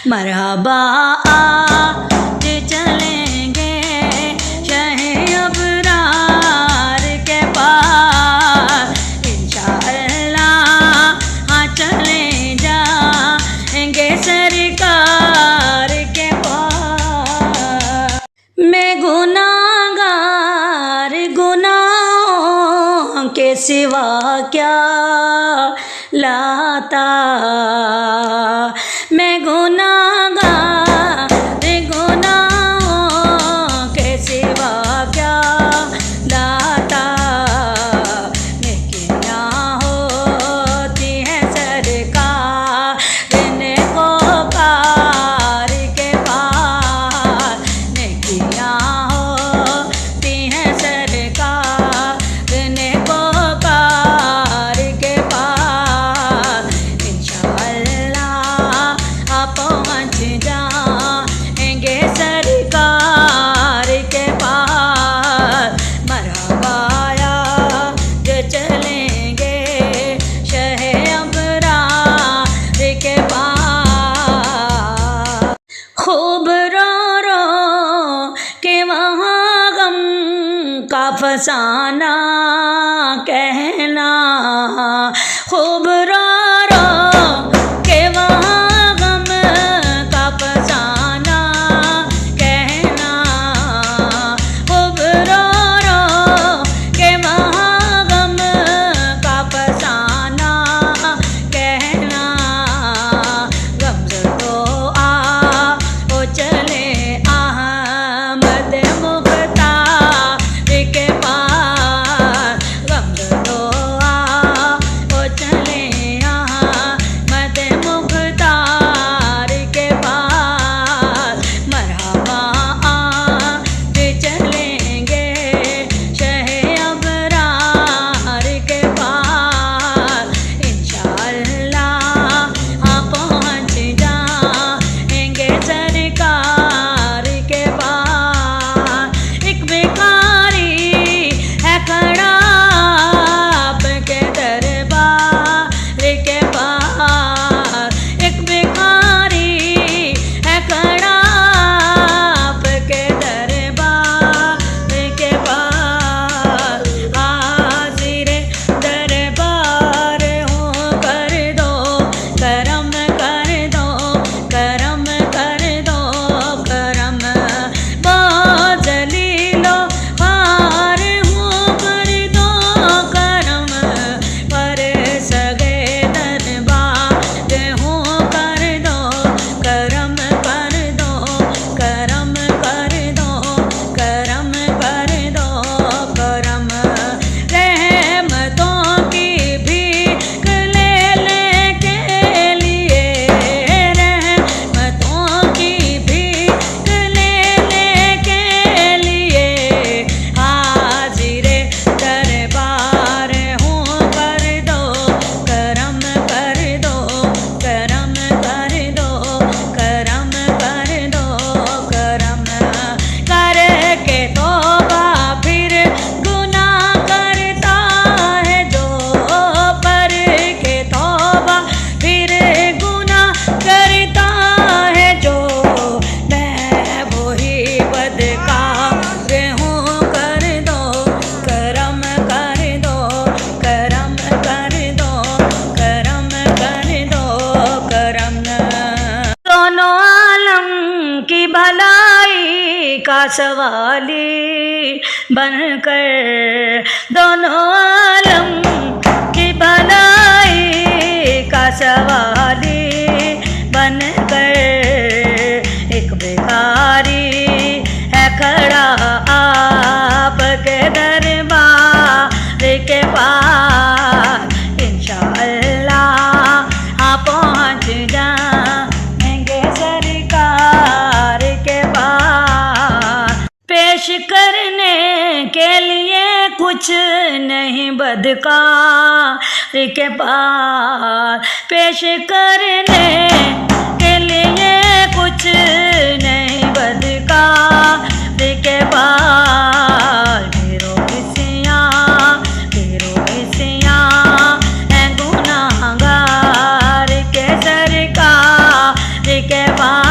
मरहबा आज चलेंगे शहे अबरार के पास, इंशाअल्लाह हाँ चले जाएंगे सरकार के पास। मैं गुनाहगार गुनाहों के सिवा क्या लाता, मैं गुनाहगार गुनाहों के सिवा क्या लाता। नेकियां होती हैं सरकार को कार के पास, नेकियां होती हैं सरकार को कार के पास, इंशाअल्लाह आप पहुँच जाएंगे सरकार के पास। मरहबा आज चलेंगे शहे अबरार के पास। खूब रो रो के वहाँ गम का फसाना कहना, खूब रो रो के वहाँ गम का फसाना कहना, खूब रो रो के वहाँ गम का फसाना कहना। गमज़दो आ ओ चले अहमद मुख्तार के पास, गमज़दो आ ओ चले अहमद मुख्तार के पास। मरहबा आज चलेंगे शहे अबरार के पास, इंशाअल्लाह हाँ पहुँच जाएंगे सरकार के पास। एक भिखारी है खड़ा आपके दरबार के पास, एक भिखारी है खड़ा आपके दरबार के पास। हाज़िर दरबार हो कर दो करम कर दो करम कर दो करम, बहुत जलीलो ख्वार हो कर दो करम, पर सगे दरबार हो कर दो करम कर दो करम कर दो करम कर दो करम। रहमतों की भीख लेने के लिए, रहमतों की भीख लेने के लिए, हाज़िर दरबार हो कर दो करम कर दो करम कर दो करम कर दो करम। करके तौबा फिर गुनाह करता है जो, पर के तौबा फिर गुनाह करता है जो, मैं वही बदकार हूँ कर दो करम कर दो करम कर दो करम कर दो करम। दोनों आलम की भलाई का सवाली बनकर, दोनों आलम की भलाई का सवाली बनकर, एक भिखारी है खड़ा आपके दरबार के पास, इंशाअल्लाह हाँ पहुँच जाएंगे सरकार के पास। पेश करने के लिए कुछ नहीं बदकार के पास, पेश करने के लिए कुछ नहीं बदकार के पास। ढेरों हिस्सियाँ हैं गुनाहगार के सरकार के पार।